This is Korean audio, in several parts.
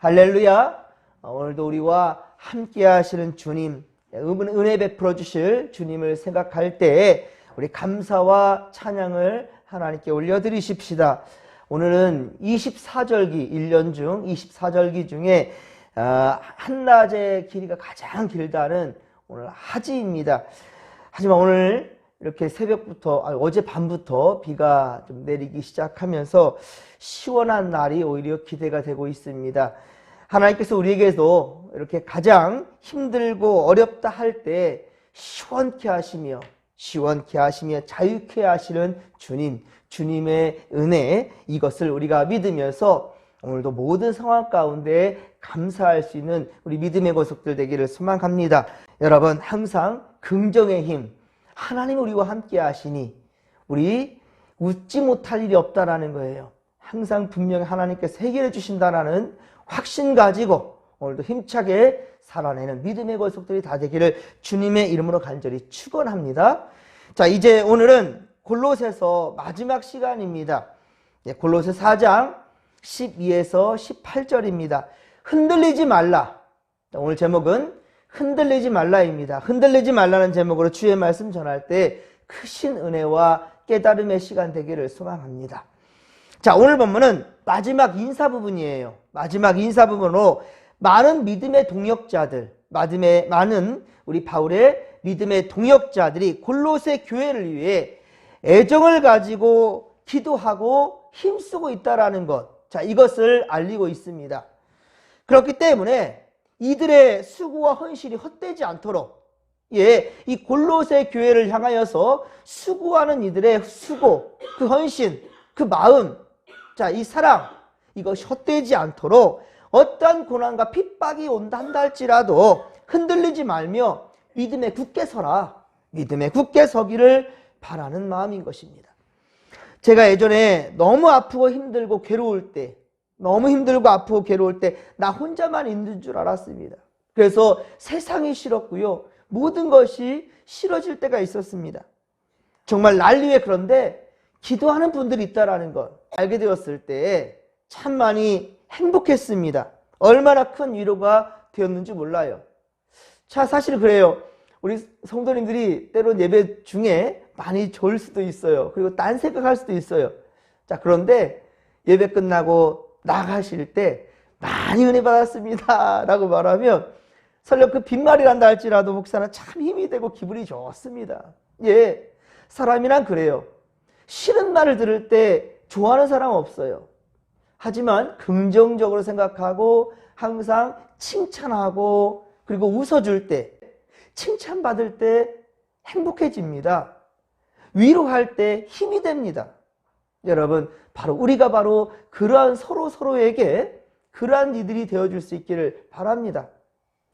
할렐루야. 오늘도 우리와 함께 하시는 주님, 은혜 베풀어 주실 주님을 생각할 때 우리 감사와 찬양을 하나님께 올려드리십시다. 오늘은 24절기, 1년 중 24절기 중에 한낮의 길이가 가장 길다는 오늘 하지입니다. 하지만 오늘 이렇게 새벽부터, 어젯밤부터 비가 좀 내리기 시작하면서 시원한 날이 오히려 기대가 되고 있습니다. 하나님께서 우리에게도 이렇게 가장 힘들고 어렵다 할 때 시원케 하시며 자유케 하시는 주님, 주님의 은혜, 이것을 우리가 믿으면서 오늘도 모든 상황 가운데 감사할 수 있는 우리 믿음의 권속들 되기를 소망합니다. 여러분, 항상 긍정의 힘, 하나님 우리와 함께 하시니 우리 웃지 못할 일이 없다라는 거예요. 항상 분명히 하나님께서 해결해 주신다라는 확신 가지고 오늘도 힘차게 살아내는 믿음의 권속들이 다 되기를 주님의 이름으로 간절히 축원합니다. 자, 이제 오늘은 골로새서 마지막 시간입니다. 골로새 4장 12에서 18절입니다. 흔들리지 말라. 오늘 제목은 흔들리지 말라입니다. 흔들리지 말라는 제목으로 주의 말씀 전할 때 크신 은혜와 깨달음의 시간 되기를 소망합니다. 자, 오늘 본문은 마지막 인사 부분이에요. 마지막 인사 부분으로 많은 믿음의 동역자들, 많은 우리 바울의 믿음의 동역자들이 골로새 교회를 위해 애정을 가지고 기도하고 힘쓰고 있다라는 것, 자, 이것을 알리고 있습니다. 그렇기 때문에 이들의 수고와 헌신이 헛되지 않도록, 이 골로새 교회를 향하여서 수고하는 이들의 수고, 그 헌신, 그 마음, 자, 이 사랑, 이것이 헛되지 않도록 어떠한 고난과 핍박이 온다 한다 할지라도 흔들리지 말며 믿음에 굳게 서라, 믿음에 굳게 서기를 바라는 마음인 것입니다. 제가 예전에 너무 아프고 힘들고 괴로울 때, 나 혼자만 있는 줄 알았습니다. 그래서 세상이 싫었고요, 모든 것이 싫어질 때가 있었습니다. 정말 난리에. 그런데 기도하는 분들이 있다는 걸 알게 되었을 때 참 많이 행복했습니다. 얼마나 큰 위로가 되었는지 몰라요. 자, 사실 그래요. 우리 성도님들이 때론 예배 중에 많이 졸 수도 있어요. 그리고 딴 생각할 수도 있어요. 자, 그런데 예배 끝나고 나가실 때 많이 은혜 받았습니다 라고 말하면 설령 그 빈말이란다 할지라도 목사는 참 힘이 되고 기분이 좋습니다. 사람이란 그래요. 싫은 말을 들을 때 좋아하는 사람은 없어요. 하지만 긍정적으로 생각하고 항상 칭찬하고 그리고 웃어줄 때, 칭찬받을 때 행복해집니다. 위로할 때 힘이 됩니다. 여러분, 우리가 바로 그러한 서로에게 그러한 이들이 되어줄 수 있기를 바랍니다.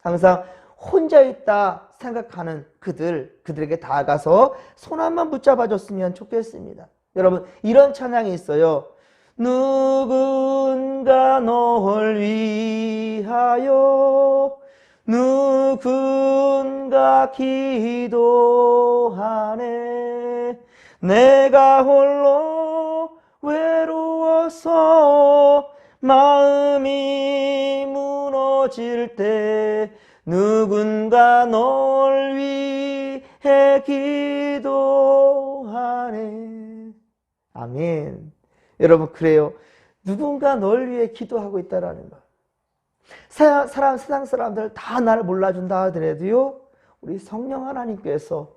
항상 혼자 있다 생각하는 그들에게 다가가서 손 한번 붙잡아줬으면 좋겠습니다. 여러분, 이런 찬양이 있어요. 누군가 널 위하여 누군가 기도하네. 내가 홀로 외로워서 마음이 무너질 때 누군가 널 위해 기도하네. 아멘. 여러분, 그래요. 누군가 널 위해 기도하고 있다라는 거. 세상 사람들 다 나를 몰라준다 하더라도요, 우리 성령 하나님께서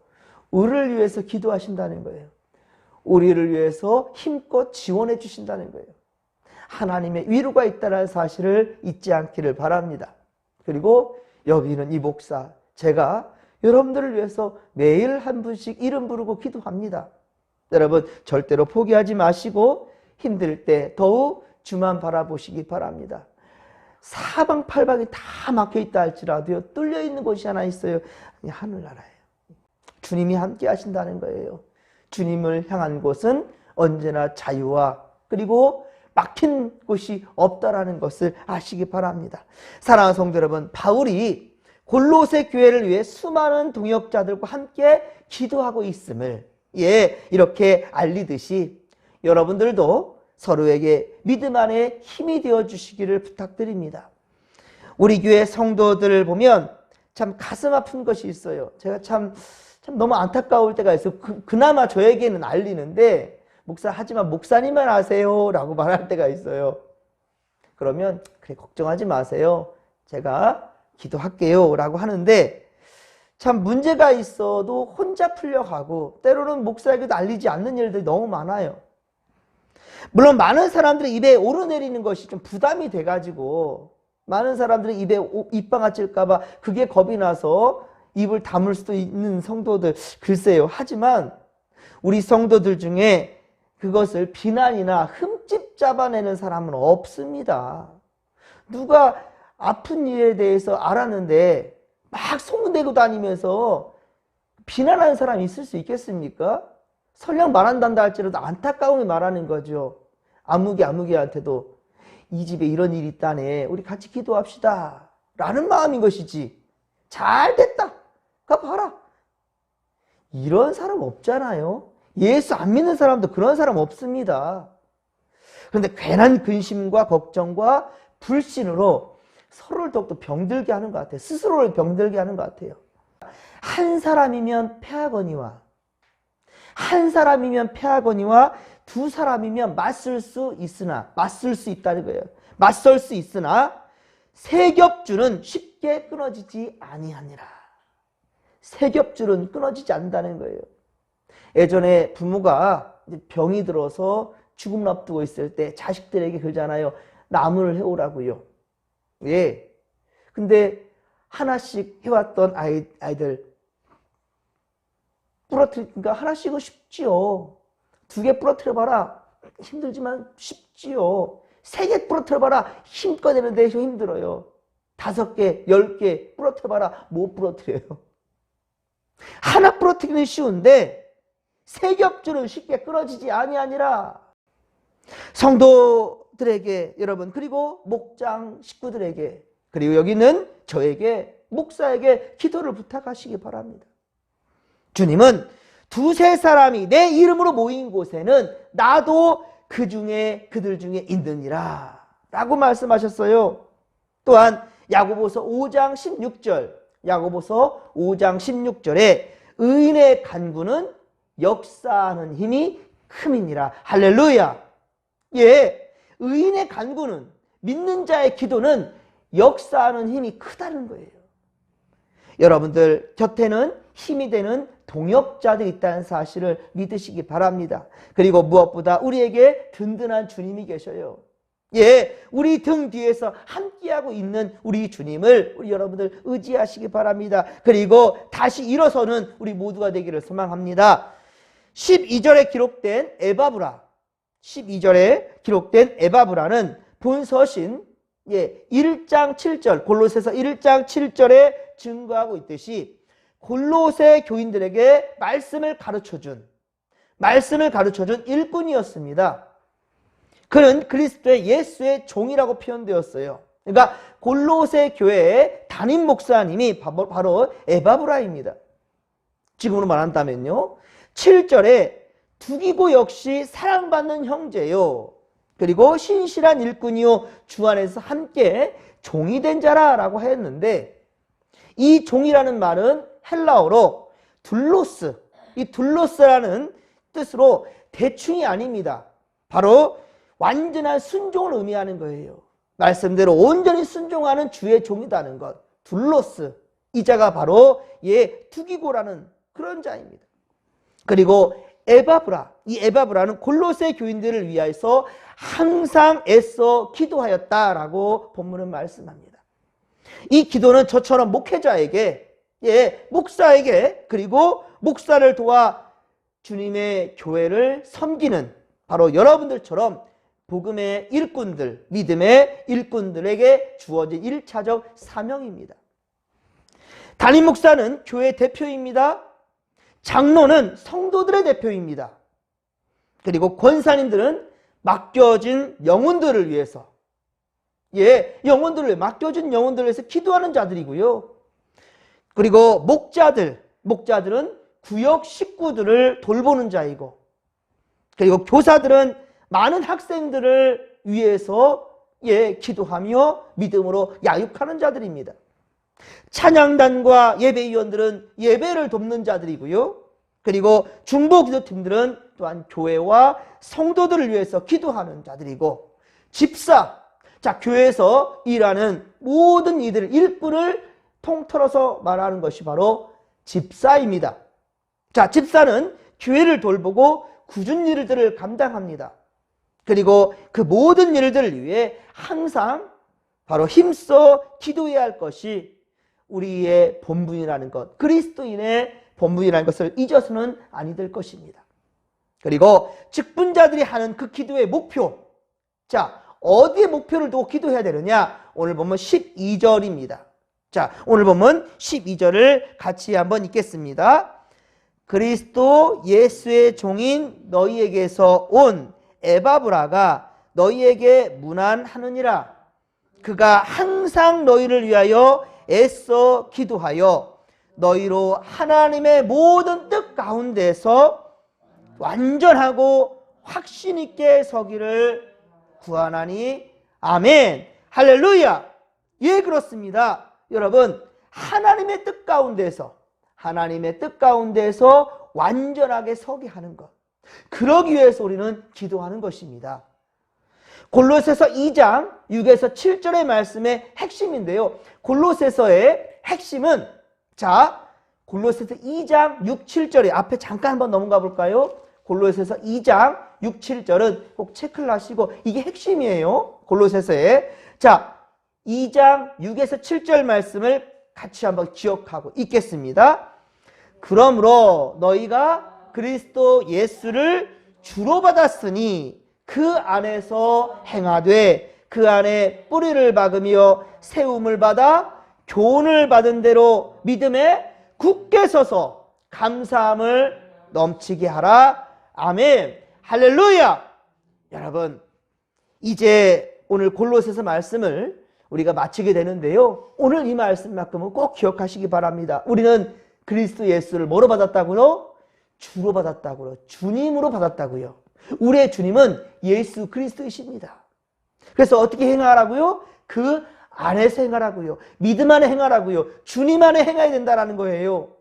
우리를 위해서 기도하신다는 거예요. 우리를 위해서 힘껏 지원해 주신다는 거예요. 하나님의 위로가 있다는 사실을 잊지 않기를 바랍니다. 그리고 여기 있는 이 목사, 제가 여러분들을 위해서 매일 한 분씩 이름 부르고 기도합니다. 여러분, 절대로 포기하지 마시고 힘들 때 더욱 주만 바라보시기 바랍니다. 사방팔방이 다 막혀있다 할지라도 뚫려 있는 곳이 하나 있어요. 하늘나라예요. 주님이 함께 하신다는 거예요. 주님을 향한 곳은 언제나 자유와 그리고 막힌 곳이 없다라는 것을 아시기 바랍니다. 사랑하는 성도 여러분, 바울이 골로새 교회를 위해 수많은 동역자들과 함께 기도하고 있음을 이렇게 알리듯이 여러분들도 서로에게 믿음 안에 힘이 되어 주시기를 부탁드립니다. 우리 교회 성도들을 보면 참 가슴 아픈 것이 있어요. 제가 참 너무 안타까울 때가 있어요. 그나마 저에게는 알리는데, 목사, 하지만 목사님만 아세요 라고 말할 때가 있어요. 그러면 그래, 걱정하지 마세요, 제가 기도할게요 라고 하는데, 참 문제가 있어도 혼자 풀려가고 때로는 목사에게도 알리지 않는 일들이 너무 많아요. 물론 많은 사람들이 입에 오르내리는 것이 좀 부담이 돼가지고, 많은 사람들이 입에 입방아 찔까봐 그게 겁이 나서 입을 다물 수도 있는 성도들, 글쎄요. 하지만 우리 성도들 중에 그것을 비난이나 흠집 잡아내는 사람은 없습니다. 누가 아픈 일에 대해서 알았는데 막 소문내고 다니면서 비난하는 사람이 있을 수 있겠습니까? 설령 말한단다 할지라도 안타까움이 말하는 거죠. 아무개한테도 이 집에 이런 일이 있다네, 우리 같이 기도합시다 라는 마음인 것이지, 잘 됐다, 가 봐라, 이런 사람 없잖아요. 예수 안 믿는 사람도 그런 사람 없습니다. 그런데 괜한 근심과 걱정과 불신으로 서로를 더욱더 병들게 하는 것 같아요. 스스로를 병들게 하는 것 같아요. 한 사람이면 패하거니와 두 사람이면 맞설 수 있다는 거예요. 맞설 수 있으나 세겹줄은 쉽게 끊어지지 아니하니라. 세겹줄은 끊어지지 않는다는 거예요. 예전에 부모가 병이 들어서 죽음 앞두고 있을 때 자식들에게 그러잖아요. 나무를 해오라고요. 예. 근데 하나씩 해왔던 아이들 부러뜨리니까 하나씩은 쉽지요. 2개 부러뜨려봐라, 힘들지만 쉽지요. 3개 부러뜨려봐라, 힘껏 내는데 힘들어요. 5개, 10개 부러뜨려봐라, 못 부러뜨려요. 하나 부러뜨리는 쉬운데 세겹줄은 쉽게 끊어지지 아니하니라. 성도들에게, 여러분, 그리고 목장 식구들에게, 그리고 여기는 저에게, 목사에게 기도를 부탁하시기 바랍니다. 주님은 2-3 사람이 내 이름으로 모인 곳에는 나도 그들 중에 있느니라 라고 말씀하셨어요. 또한 야고보서 5장 16절에 의인의 간구는 역사하는 힘이 큼이니라. 할렐루야. 예, 의인의 간구는, 믿는 자의 기도는 역사하는 힘이 크다는 거예요. 여러분들 곁에는 힘이 되는 동역자들이 있다는 사실을 믿으시기 바랍니다. 그리고 무엇보다 우리에게 든든한 주님이 계셔요. 예, 우리 등 뒤에서 함께하고 있는 우리 주님을 우리 여러분들 의지하시기 바랍니다. 그리고 다시 일어서는 우리 모두가 되기를 소망합니다. 12절에 기록된 에바브라는 본서신 1장 7절, 골로새서 1장 7절에 증거하고 있듯이 골로새 교인들에게 말씀을 가르쳐준 일꾼이었습니다. 그는 그리스도의 예수의 종이라고 표현되었어요. 그러니까 골로새 교회의 담임 목사님이 바로 에바브라입니다. 지금으로 말한다면요, 7절에 두기고 역시 사랑받는 형제요, 그리고 신실한 일꾼이요, 주 안에서 함께 종이 된 자라라고 했는데, 이 종이라는 말은 헬라어로 둘로스, 이 둘로스라는 뜻으로 대충이 아닙니다. 바로 완전한 순종을 의미하는 거예요. 말씀대로 온전히 순종하는 주의 종이라는 것, 둘로스, 이 자가 바로 두기고라는 그런 자입니다. 그리고 이 에바브라는 골로새 교인들을 위하여서 항상 애써 기도하였다라고 본문은 말씀합니다. 이 기도는 저처럼 목회자에게, 목사에게, 그리고 목사를 도와 주님의 교회를 섬기는 바로 여러분들처럼 복음의 일꾼들, 믿음의 일꾼들에게 주어진 1차적 사명입니다. 담임 목사는 교회 대표입니다. 장로는 성도들의 대표입니다. 그리고 권사님들은 맡겨진 영혼들을 위해서, 맡겨진 영혼들을 위해서 기도하는 자들이고요. 그리고 목자들은 구역 식구들을 돌보는 자이고, 그리고 교사들은 많은 학생들을 위해서 기도하며 믿음으로 야육하는 자들입니다. 찬양단과 예배위원들은 예배를 돕는 자들이고요. 그리고 중보기도팀들은 또한 교회와 성도들을 위해서 기도하는 자들이고, 집사, 자, 교회에서 일하는 모든 이들, 일꾼을 통틀어서 말하는 것이 바로 집사입니다. 자, 집사는 교회를 돌보고 굳은 일들을 감당합니다. 그리고 그 모든 일들을 위해 항상 바로 힘써 기도해야 할 것이 우리의 본분이라는 것, 그리스도인의 본분이라는 것을 잊어서는 아니 될 것입니다. 그리고 직분자들이 하는 그 기도의 목표, 자, 어디에 목표를 두고 기도해야 되느냐? 오늘 보면 12절입니다. 자, 오늘 보면 12절을 같이 한번 읽겠습니다. 그리스도 예수의 종인 너희에게서 온 에바브라가 너희에게 문안하느니라. 그가 항상 너희를 위하여 애써 기도하여 너희로 하나님의 모든 뜻 가운데서 완전하고 확신 있게 서기를 구하나니. 아멘. 할렐루야. 예, 그렇습니다. 여러분, 하나님의 뜻 가운데서 완전하게 서게 하는 것, 그러기 위해서 우리는 기도하는 것입니다. 골로새서 2장 6에서 7절의 말씀의 핵심인데요. 골로새서의 핵심은, 자, 골로새서 2장 6, 7절에 앞에 잠깐 한번 넘어가 볼까요? 골로새서 2장 6, 7절은 꼭 체크를 하시고, 이게 핵심이에요. 골로새서에. 자, 2장 6에서 7절 말씀을 같이 한번 기억하고 읽겠습니다. 그러므로 너희가 그리스도 예수를 주로 받았으니 그 안에서 행하되 그 안에 뿌리를 박으며 세움을 받아 교훈을 받은 대로 믿음에 굳게 서서 감사함을 넘치게 하라. 아멘. 할렐루야. 여러분, 이제 오늘 골로새서 말씀을 우리가 마치게 되는데요. 오늘 이 말씀만큼은 꼭 기억하시기 바랍니다. 우리는 그리스도 예수를 뭐로 받았다고요? 주로 받았다고요. 주님으로 받았다고요. 우리의 주님은 예수 그리스도이십니다. 그래서 어떻게 행하라고요? 그 안에서 행하라고요. 믿음 안에 행하라고요. 주님 안에 행해야 된다는 거예요.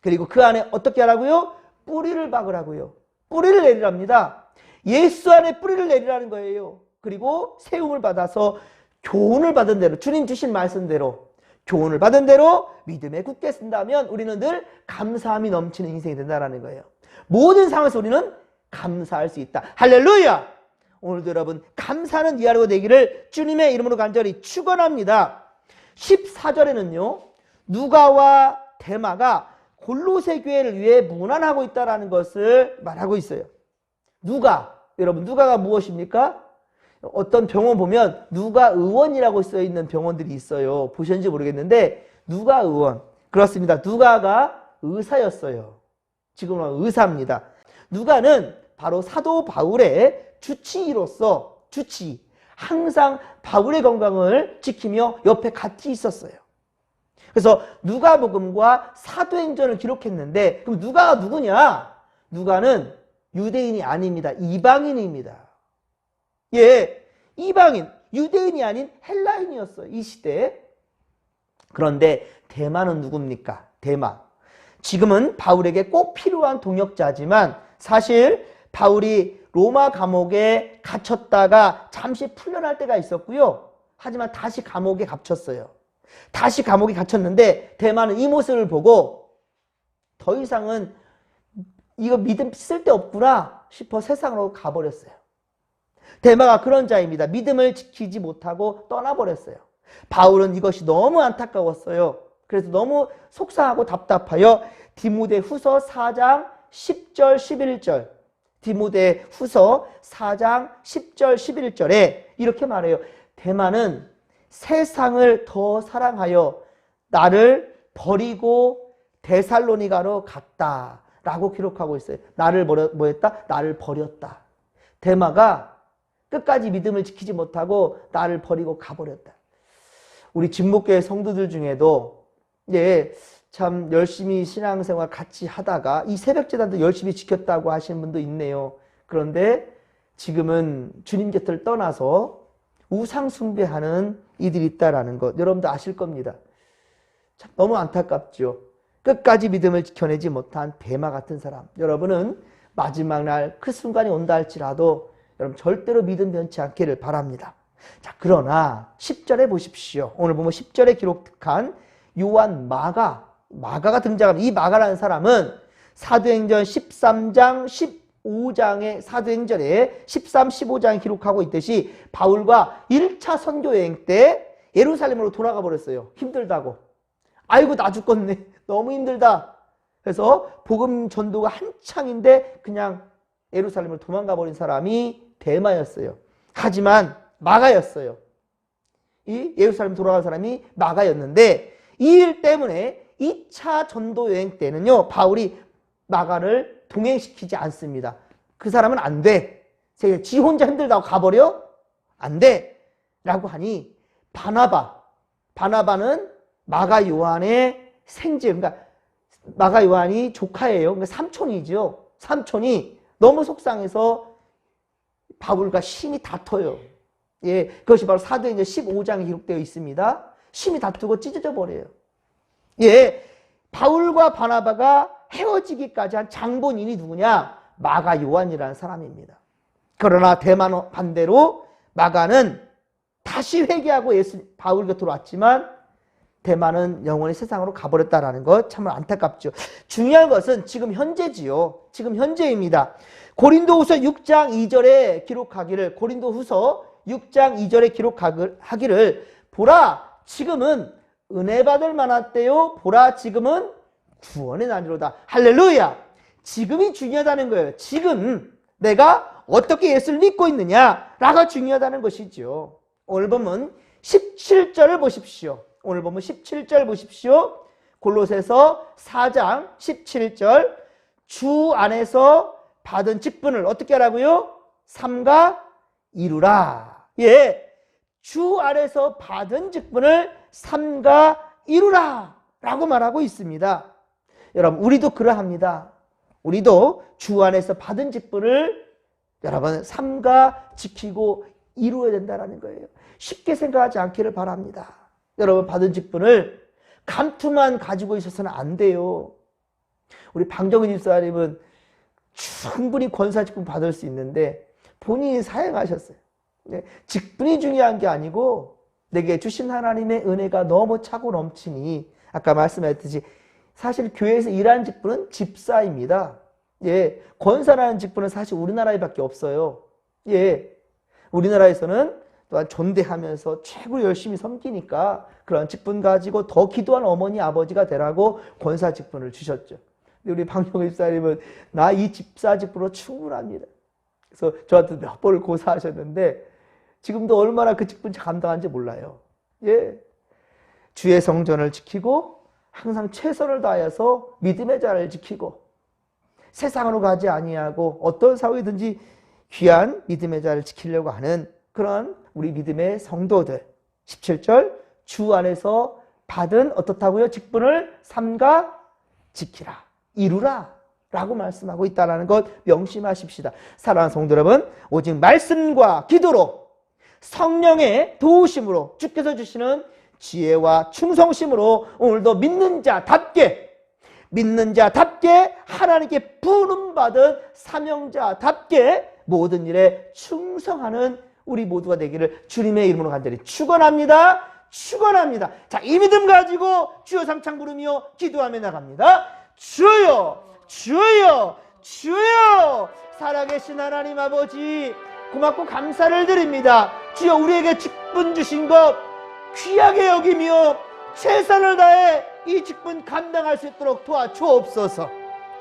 그리고 그 안에 어떻게 하라고요? 뿌리를 박으라고요. 뿌리를 내리랍니다. 예수 안에 뿌리를 내리라는 거예요. 그리고 세움을 받아서 교훈을 받은 대로, 주님 주신 말씀대로 교훈을 받은 대로 믿음에 굳게 쓴다면 우리는 늘 감사함이 넘치는 인생이 된다는 거예요. 모든 상황에서 우리는 감사할 수 있다. 할렐루야. 오늘도 여러분 감사는 네 하루가 되기를 주님의 이름으로 간절히 축원합니다. 14절에는요, 누가와 데마가 골로새 교회를 위해 문안하고 있다는 것을 말하고 있어요. 누가, 여러분 누가가 무엇입니까? 어떤 병원 보면 누가 의원이라고 써있는 병원들이 있어요. 보셨는지 모르겠는데 누가 의원, 그렇습니다. 누가가 의사였어요. 지금은 의사입니다. 누가는 바로 사도 바울의 주치의로서, 항상 바울의 건강을 지키며 옆에 같이 있었어요. 그래서 누가복음과 사도행전을 기록했는데, 그럼 누가가 누구냐? 누가는 유대인이 아닙니다. 이방인입니다. 예, 이방인, 유대인이 아닌 헬라인이었어요, 이 시대에. 그런데 데마는 누굽니까? 데마. 지금은 바울에게 꼭 필요한 동역자지만 사실 바울이 로마 감옥에 갇혔다가 잠시 풀려날 때가 있었고요. 하지만 다시 감옥에 갇혔어요. 다시 감옥에 갇혔는데 데마는 이 모습을 보고 더 이상은 이거 믿음 쓸데없구나 싶어 세상으로 가버렸어요. 데마가 그런 자입니다. 믿음을 지키지 못하고 떠나버렸어요. 바울은 이것이 너무 안타까웠어요. 그래서 너무 속상하고 답답하여 디모데후서 4장 10절 11절, 디모데후서 4장 10절 11절에 이렇게 말해요. 데마는 세상을 더 사랑하여 나를 버리고 데살로니가로 갔다 라고 기록하고 있어요. 나를 뭐 했다? 나를 버렸다. 데마가 끝까지 믿음을 지키지 못하고 나를 버리고 가버렸다. 우리 진목교회 성도들 중에도 참 열심히 신앙생활 같이 하다가 이 새벽제단도 열심히 지켰다고 하시는 분도 있네요. 그런데 지금은 주님 곁을 떠나서 우상 숭배하는 이들이 있다라는 것 여러분도 아실 겁니다. 참 너무 안타깝죠. 끝까지 믿음을 지켜내지 못한 대마 같은 사람. 여러분은 마지막 날 그 순간이 온다 할지라도 여러분 절대로 믿음 변치 않기를 바랍니다. 자, 그러나 10절에 보십시오. 오늘 보면 10절에 기록한 요한 마가가 등장합니다. 이 마가라는 사람은 사도행전 13장, 15장의 사도행전에 13, 15장에 기록하고 있듯이 바울과 1차 선교 여행 때 예루살렘으로 돌아가 버렸어요. 힘들다고. 아이고 나 죽겠네. 너무 힘들다. 그래서 복음 전도가 한창인데 그냥 예루살렘으로 도망가 버린 사람이 대마였어요. 하지만 마가였어요. 이 예루살렘 돌아간 사람이 마가였는데 이 일 때문에 2차 전도 여행 때는요, 바울이 마가를 동행시키지 않습니다. 그 사람은 안 돼. 지 혼자 힘들다고 가버려? 안 돼. 라고 하니 바나바는 마가 요한의 생제, 그러니까 마가 요한이 조카예요. 그러니까 삼촌이죠. 삼촌이 너무 속상해서 바울과 심히 다퉈요. 예, 그것이 바로 사도행전 15장에 기록되어 있습니다. 심히 다투고 찢어져 버려요. 예, 바울과 바나바가 헤어지기까지 한 장본인이 누구냐? 마가 요한이라는 사람입니다. 그러나 대만 반대로 마가는 다시 회개하고 바울 곁으로 왔지만 대만은 영원히 세상으로 가버렸다는 것 참 안타깝죠. 중요한 것은 지금 현재지요. 지금 현재입니다. 고린도후서 6장 2절에 기록하기를, 고린도후서 6장 2절에 기록하기를, 보라 지금은 은혜 받을 만한 때요, 보라 지금은 구원의 날이로다. 할렐루야. 지금이 중요하다는 거예요. 지금 내가 어떻게 예수를 믿고 있느냐라가 중요하다는 것이죠. 오늘 보면 17절을 보십시오. 오늘 보면 17절 보십시오. 골로새서 4장 17절, 주 안에서 받은 직분을 어떻게 하라고요? 삼가 이루라. 예, 주 안에서 받은 직분을 삼가 이루라 라고 말하고 있습니다. 여러분, 우리도 그러합니다. 우리도 주 안에서 받은 직분을 여러분 삼가 지키고 이루어야 된다는 거예요. 쉽게 생각하지 않기를 바랍니다. 여러분, 받은 직분을 감투만 가지고 있어서는 안 돼요. 우리 방정은 집사님은 충분히 권사 직분 받을 수 있는데 본인이 사행하셨어요. 직분이 중요한 게 아니고 내게 주신 하나님의 은혜가 너무 차고 넘치니, 아까 말씀하셨듯이 사실 교회에서 일하는 직분은 집사입니다. 예, 권사라는 직분은 사실 우리나라에밖에 없어요. 예, 우리나라에서는 또한 존대하면서 최고 열심히 섬기니까 그런 직분 가지고 더 기도한 어머니 아버지가 되라고 권사 직분을 주셨죠. 근데 우리 박영희 집사님은 나 이 집사 직분으로 충분합니다. 그래서 저한테 몇 번을 고사하셨는데 지금도 얼마나 그 직분 감당한지 몰라요. 예, 주의 성전을 지키고 항상 최선을 다해서 믿음의 자를 지키고 세상으로 가지 아니하고 어떤 상황이든지 귀한 믿음의 자를 지키려고 하는 그런 우리 믿음의 성도들. 17절, 주 안에서 받은 어떻다고요? 직분을 삼가 지키라, 이루라 라고 말씀하고 있다는 것 명심하십시다. 사랑하는 성도 여러분, 오직 말씀과 기도로 성령의 도우심으로 주께서 주시는 지혜와 충성심으로 오늘도 믿는 자답게 하나님께 부름받은 사명자답게 모든 일에 충성하는 우리 모두가 되기를 주님의 이름으로 간절히 축원합니다. 자, 이 믿음 가지고 주여 삼창 부르며 기도하며 나갑니다. 주여, 주여, 주여. 살아계신 하나님 아버지, 고맙고 감사를 드립니다. 주여, 우리에게 직분 주신 것 귀하게 여기며 최선을 다해 이 직분 감당할 수 있도록 도와주옵소서.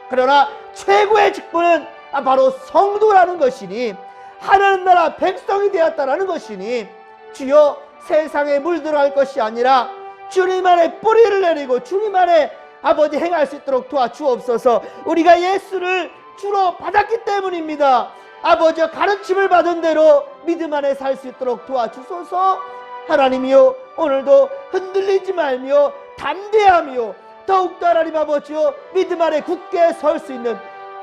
그러나 최고의 직분은 바로 성도라는 것이니, 하나님 나라 백성이 되었다라는 것이니, 주여, 세상에 물들어갈 것이 아니라 주님 안에 뿌리를 내리고 주님 안에 아버지 행할 수 있도록 도와주옵소서. 우리가 예수를 주로 받았기 때문입니다. 아버지의 가르침을 받은 대로 믿음 안에 살 수 있도록 도와주소서. 하나님이여, 오늘도 흔들리지 말며 담대하며 더욱더 하나님 아버지여 믿음 안에 굳게 설 수 있는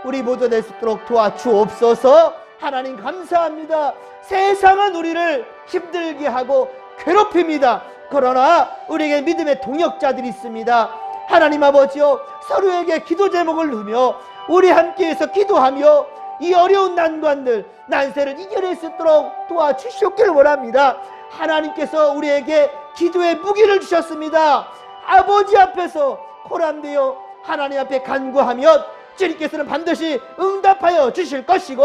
우리 모두 될 수 있도록 도와주옵소서. 하나님 감사합니다. 세상은 우리를 힘들게 하고 괴롭힙니다. 그러나 우리에게 믿음의 동역자들이 있습니다. 하나님 아버지요, 서로에게 기도 제목을 두며 우리 함께해서 기도하며 이 어려운 난관들, 난세를 이겨낼 수 있도록 도와주시옵기를 원합니다. 하나님께서 우리에게 기도의 무기를 주셨습니다. 아버지 앞에서 코람되어 하나님 앞에 간구하면 주님께서는 반드시 응답하여 주실 것이고,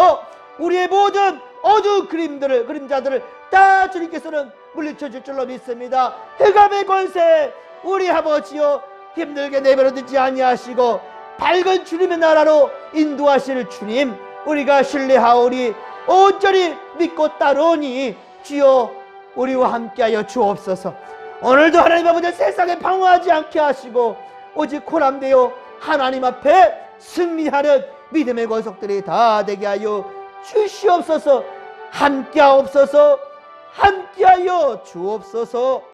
우리의 모든 어두운 그림자들을 다 주님께서는 물리쳐 줄 줄로 믿습니다. 흑암의 권세 우리 아버지여 힘들게 내버려 두지 아니하시고 밝은 주님의 나라로 인도하실 주님, 우리가 신뢰하오니 온전히 믿고 따르오니 주여 우리와 함께하여 주옵소서. 오늘도 하나님 아버지 세상에 방황하지 않게 하시고 오직 코람되어 하나님 앞에 승리하는 믿음의 권속들이 다 되게 하여 주시옵소서. 함께하옵소서. 함께하여 주옵소서.